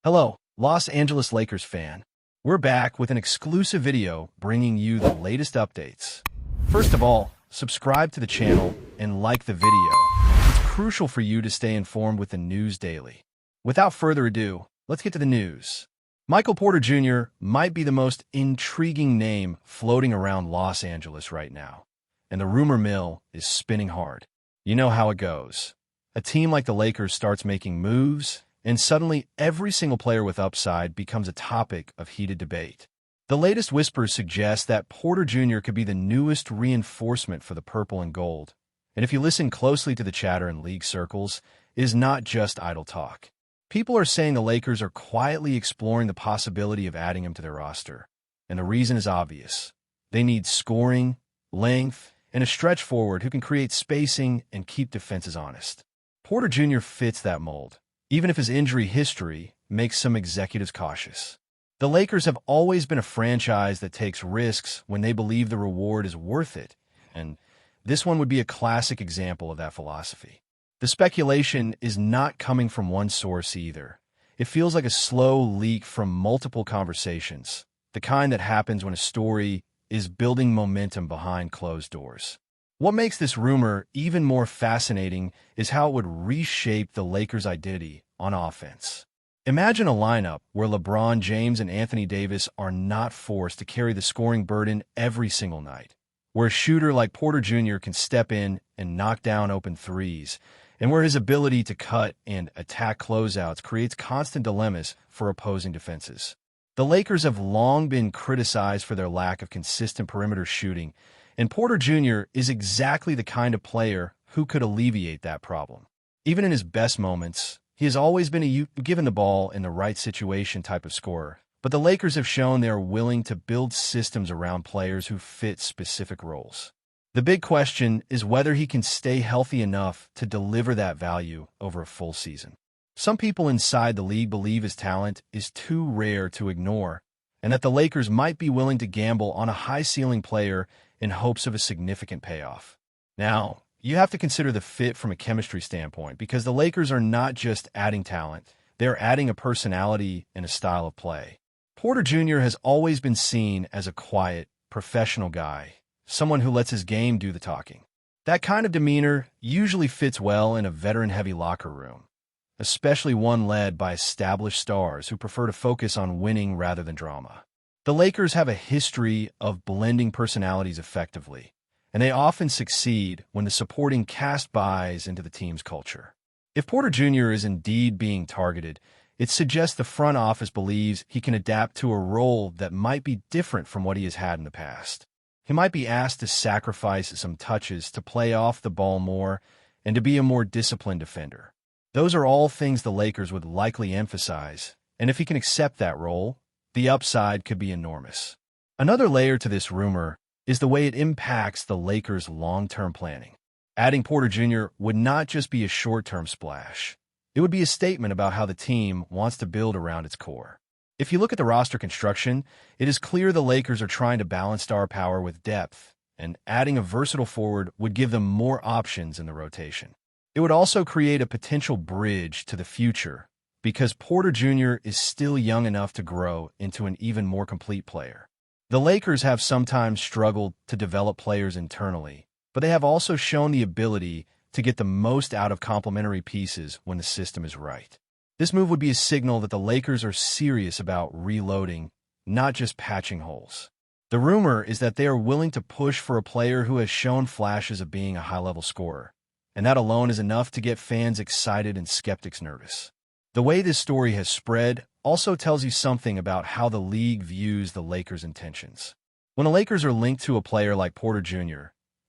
Hello, Los Angeles Lakers fan. We're back with an exclusive video bringing you the latest updates. First of all, subscribe to the channel and like the video. It's crucial for you to stay informed with the news daily. Without further ado, let's get to the news. Michael Porter Jr. might be the most intriguing name floating around Los Angeles right now, and the rumor mill is spinning hard. You know how it goes. A team like the Lakers starts making moves, and suddenly every single player with upside becomes a topic of heated debate. The latest whispers suggest that Porter Jr. could be the newest reinforcement for the purple and gold. And if you listen closely to the chatter in league circles, it is not just idle talk. People are saying the Lakers are quietly exploring the possibility of adding him to their roster. And the reason is obvious. They need scoring, length, and a stretch forward who can create spacing and keep defenses honest. Porter Jr. fits that mold, even if his injury history makes some executives cautious. The Lakers have always been a franchise that takes risks when they believe the reward is worth it, and this one would be a classic example of that philosophy. The speculation is not coming from one source either. It feels like a slow leak from multiple conversations, the kind that happens when a story is building momentum behind closed doors. What makes this rumor even more fascinating is how it would reshape the Lakers' identity on offense. Imagine a lineup where LeBron James and Anthony Davis are not forced to carry the scoring burden every single night, where a shooter like Porter Jr. can step in and knock down open threes, and where his ability to cut and attack closeouts creates constant dilemmas for opposing defenses. The Lakers have long been criticized for their lack of consistent perimeter shooting, and Porter Jr. is exactly the kind of player who could alleviate that problem. Even in his best moments, he has always been a given the ball in the right situation type of scorer. But the Lakers have shown they are willing to build systems around players who fit specific roles. The big question is whether he can stay healthy enough to deliver that value over a full season. Some people inside the league believe his talent is too rare to ignore, and that the Lakers might be willing to gamble on a high-ceiling player in hopes of a significant payoff. Now, you have to consider the fit from a chemistry standpoint, because the Lakers are not just adding talent, they're adding a personality and a style of play. Porter Jr. has always been seen as a quiet, professional guy, someone who lets his game do the talking. That kind of demeanor usually fits well in a veteran-heavy locker room, especially one led by established stars who prefer to focus on winning rather than drama. The Lakers have a history of blending personalities effectively, and they often succeed when the supporting cast buys into the team's culture. If Porter Jr. is indeed being targeted, it suggests the front office believes he can adapt to a role that might be different from what he has had in the past. He might be asked to sacrifice some touches to play off the ball more and to be a more disciplined defender. Those are all things the Lakers would likely emphasize, and if he can accept that role, the upside could be enormous. Another layer to this rumor is the way it impacts the Lakers' long-term planning. Adding Porter Jr. would not just be a short-term splash. It would be a statement about how the team wants to build around its core. If you look at the roster construction, it is clear the Lakers are trying to balance star power with depth, and adding a versatile forward would give them more options in the rotation. It would also create a potential bridge to the future, because Porter Jr. is still young enough to grow into an even more complete player. The Lakers have sometimes struggled to develop players internally, but they have also shown the ability to get the most out of complementary pieces when the system is right. This move would be a signal that the Lakers are serious about reloading, not just patching holes. The rumor is that they are willing to push for a player who has shown flashes of being a high-level scorer, and that alone is enough to get fans excited and skeptics nervous. The way this story has spread also tells you something about how the league views the Lakers' intentions. When the Lakers are linked to a player like Porter Jr.,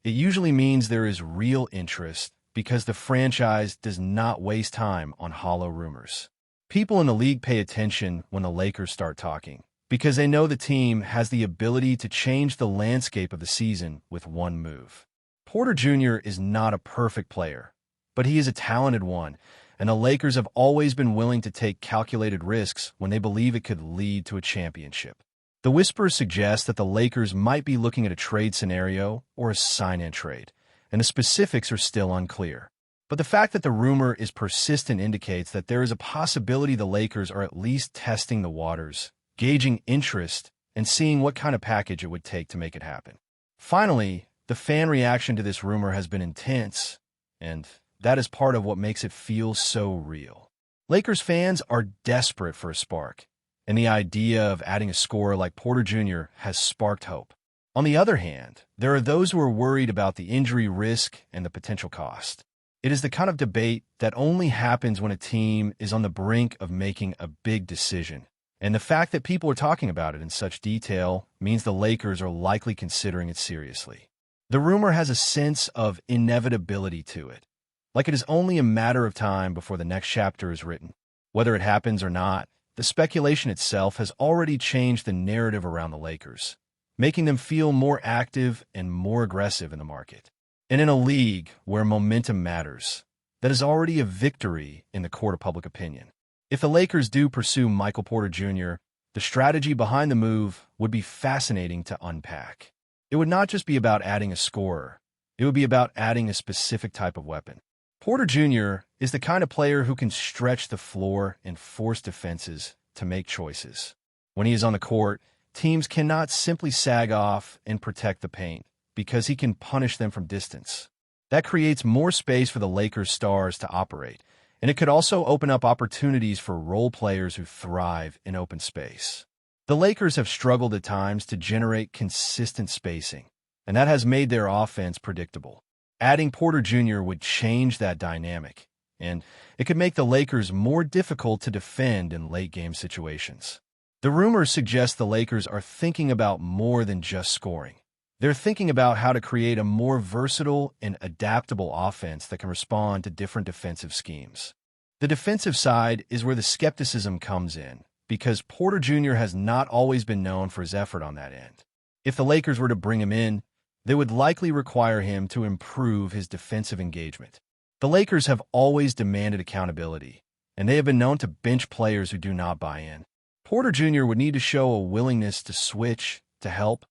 it usually means there is real interest because the franchise does not waste time on hollow rumors. People in the league pay attention when the Lakers start talking, because they know the team has the ability to change the landscape of the season with one move. Porter Jr. is not a perfect player, but he is a talented one, and the Lakers have always been willing to take calculated risks when they believe it could lead to a championship. The whispers suggest that the Lakers might be looking at a trade scenario or a sign-and trade, and the specifics are still unclear. But the fact that the rumor is persistent indicates that there is a possibility the Lakers are at least testing the waters, gauging interest, and seeing what kind of package it would take to make it happen. Finally, the fan reaction to this rumor has been intense, and that is part of what makes it feel so real. Lakers fans are desperate for a spark, and the idea of adding a scorer like Porter Jr. has sparked hope. On the other hand, there are those who are worried about the injury risk and the potential cost. It is the kind of debate that only happens when a team is on the brink of making a big decision. And the fact that people are talking about it in such detail means the Lakers are likely considering it seriously. The rumor has a sense of inevitability to it, like it is only a matter of time before the next chapter is written. Whether it happens or not, the speculation itself has already changed the narrative around the Lakers, making them feel more active and more aggressive in the market. And in a league where momentum matters, that is already a victory in the court of public opinion. If the Lakers do pursue Michael Porter Jr., the strategy behind the move would be fascinating to unpack. It would not just be about adding a scorer. It would be about adding a specific type of weapon. Porter Jr. is the kind of player who can stretch the floor and force defenses to make choices. When he is on the court, teams cannot simply sag off and protect the paint, because he can punish them from distance. That creates more space for the Lakers stars to operate, and it could also open up opportunities for role players who thrive in open space. The Lakers have struggled at times to generate consistent spacing, and that has made their offense predictable. Adding Porter Jr. would change that dynamic, and it could make the Lakers more difficult to defend in late-game situations. The rumors suggest the Lakers are thinking about more than just scoring. They're thinking about how to create a more versatile and adaptable offense that can respond to different defensive schemes. The defensive side is where the skepticism comes in, because Porter Jr. has not always been known for his effort on that end. If the Lakers were to bring him in, they would likely require him to improve his defensive engagement. The Lakers have always demanded accountability, and they have been known to bench players who do not buy in. Porter Jr. would need to show a willingness to switch, to help,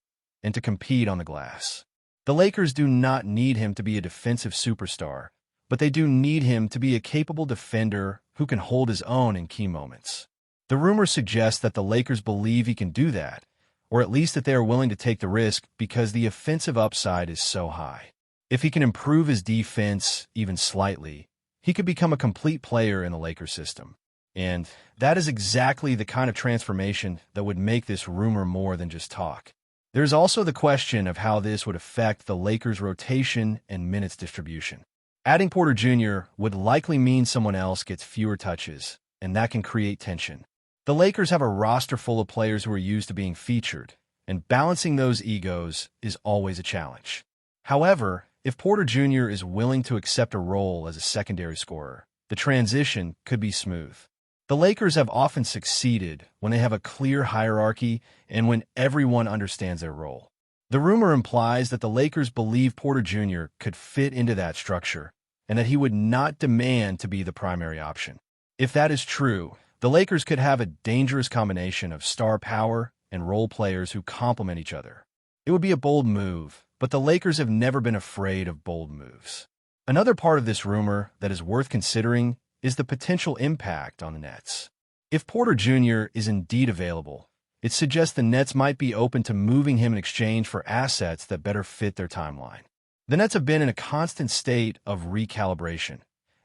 and to compete on the glass. The Lakers do not need him to be a defensive superstar, but they do need him to be a capable defender who can hold his own in key moments. The rumors suggest that the Lakers believe he can do that, or at least that they are willing to take the risk because the offensive upside is so high. If he can improve his defense even slightly, he could become a complete player in the Lakers system. And that is exactly the kind of transformation that would make this rumor more than just talk. There's also the question of how this would affect the Lakers' rotation and minutes distribution. Adding Porter Jr. would likely mean someone else gets fewer touches, and that can create tension. The Lakers have a roster full of players who are used to being featured, and balancing those egos is always a challenge. However, if Porter Jr. is willing to accept a role as a secondary scorer, the transition could be smooth. The Lakers have often succeeded when they have a clear hierarchy and when everyone understands their role. The rumor implies that the Lakers believe Porter Jr. could fit into that structure and that he would not demand to be the primary option. If that is true, the Lakers could have a dangerous combination of star power and role players who complement each other. It would be a bold move, but the Lakers have never been afraid of bold moves. Another part of this rumor that is worth considering is the potential impact on the Nets. If Porter Jr. is indeed available, it suggests the Nets might be open to moving him in exchange for assets that better fit their timeline. The Nets have been in a constant state of recalibration,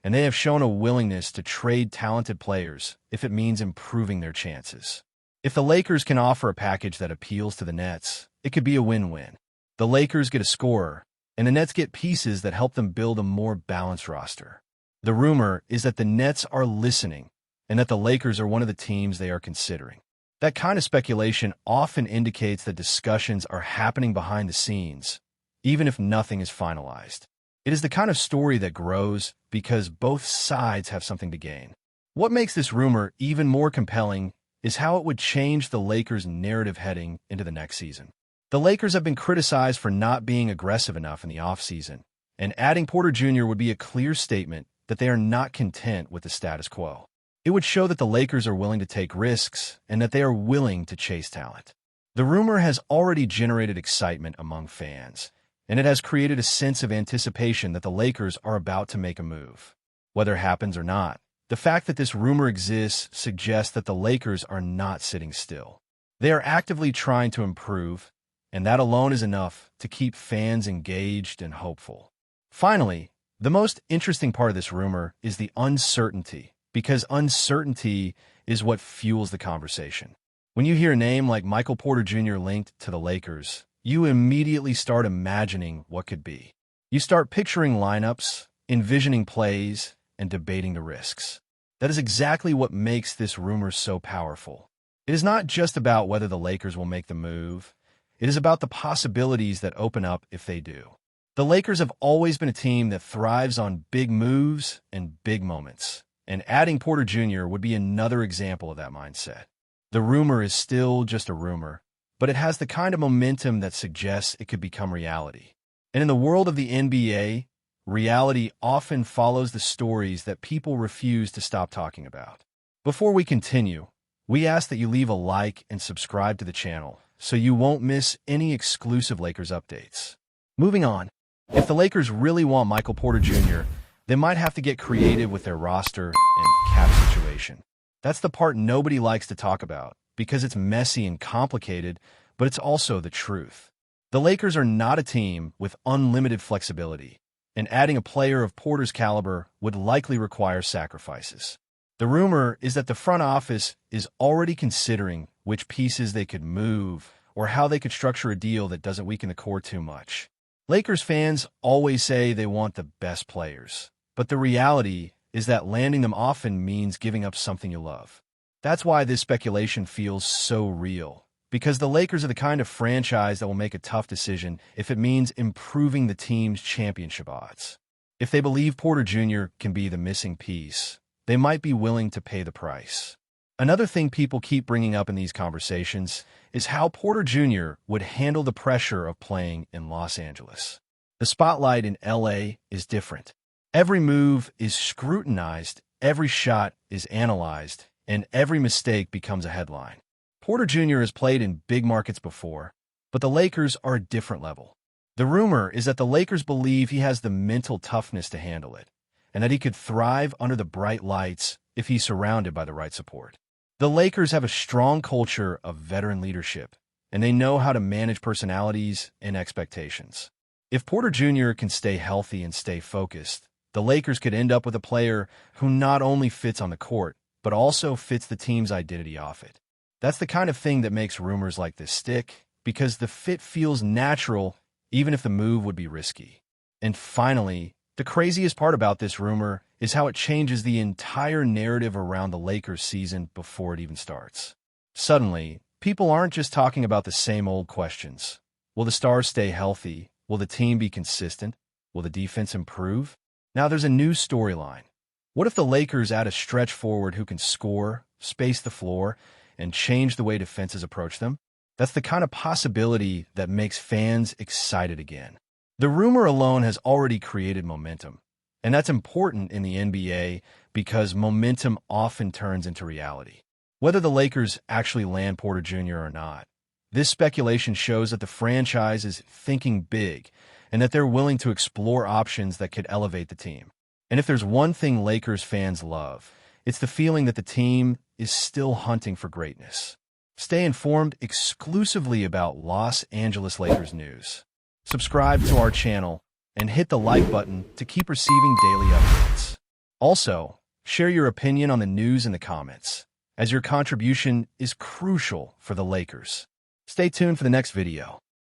and they have shown a willingness to trade talented players if it means improving their chances. If the Lakers can offer a package that appeals to the Nets, it could be a win-win. The Lakers get a scorer, and the Nets get pieces that help them build a more balanced roster. The rumor is that the Nets are listening and that the Lakers are one of the teams they are considering. That kind of speculation often indicates that discussions are happening behind the scenes, even if nothing is finalized. It is the kind of story that grows because both sides have something to gain. What makes this rumor even more compelling is how it would change the Lakers' narrative heading into the next season. The Lakers have been criticized for not being aggressive enough in the offseason, and adding Porter Jr. would be a clear statement that they are not content with the status quo. It would show that the Lakers are willing to take risks and that they are willing to chase talent. The rumor has already generated excitement among fans, and it has created a sense of anticipation that the Lakers are about to make a move. Whether it happens or not, the fact that this rumor exists suggests that the Lakers are not sitting still. They are actively trying to improve, and that alone is enough to keep fans engaged and hopeful. Finally, the most interesting part of this rumor is the uncertainty, because uncertainty is what fuels the conversation. When you hear a name like Michael Porter Jr. linked to the Lakers, you immediately start imagining what could be. You start picturing lineups, envisioning plays, and debating the risks. That is exactly what makes this rumor so powerful. It is not just about whether the Lakers will make the move. It is about the possibilities that open up if they do. The Lakers have always been a team that thrives on big moves and big moments, and adding Porter Jr. would be another example of that mindset. The rumor is still just a rumor, but it has the kind of momentum that suggests it could become reality. And in the world of the NBA, reality often follows the stories that people refuse to stop talking about. Before we continue, we ask that you leave a like and subscribe to the channel so you won't miss any exclusive Lakers updates. Moving on, if the Lakers really want Michael Porter Jr., they might have to get creative with their roster and cap situation. That's the part nobody likes to talk about because it's messy and complicated, but it's also the truth. The Lakers are not a team with unlimited flexibility, and adding a player of Porter's caliber would likely require sacrifices. The rumor is that the front office is already considering which pieces they could move or how they could structure a deal that doesn't weaken the core too much. Lakers fans always say they want the best players, but the reality is that landing them often means giving up something you love. That's why this speculation feels so real, because the Lakers are the kind of franchise that will make a tough decision if it means improving the team's championship odds. If they believe Porter Jr. can be the missing piece, they might be willing to pay the price. Another thing people keep bringing up in these conversations is how Porter Jr. would handle the pressure of playing in Los Angeles. The spotlight in LA is different. Every move is scrutinized, every shot is analyzed, and every mistake becomes a headline. Porter Jr. has played in big markets before, but the Lakers are a different level. The rumor is that the Lakers believe he has the mental toughness to handle it, and that he could thrive under the bright lights if he's surrounded by the right support. The Lakers have a strong culture of veteran leadership, and they know how to manage personalities and expectations. If Porter Jr. can stay healthy and stay focused, the Lakers could end up with a player who not only fits on the court, but also fits the team's identity off it. That's the kind of thing that makes rumors like this stick, because the fit feels natural, even if the move would be risky. And finally, the craziest part about this rumor is how it changes the entire narrative around the Lakers season before it even starts. Suddenly, people aren't just talking about the same old questions. Will the stars stay healthy? Will the team be consistent? Will the defense improve? Now there's a new storyline. What if the Lakers add a stretch forward who can score, space the floor, and change the way defenses approach them? That's the kind of possibility that makes fans excited again. The rumor alone has already created momentum, and that's important in the NBA because momentum often turns into reality. Whether the Lakers actually land Porter Jr. or not, this speculation shows that the franchise is thinking big and that they're willing to explore options that could elevate the team. And if there's one thing Lakers fans love, it's the feeling that the team is still hunting for greatness. Stay informed exclusively about Los Angeles Lakers news. Subscribe to our channel and hit the like button to keep receiving daily updates. Also, share your opinion on the news in the comments, as your contribution is crucial for the Lakers. Stay tuned for the next video.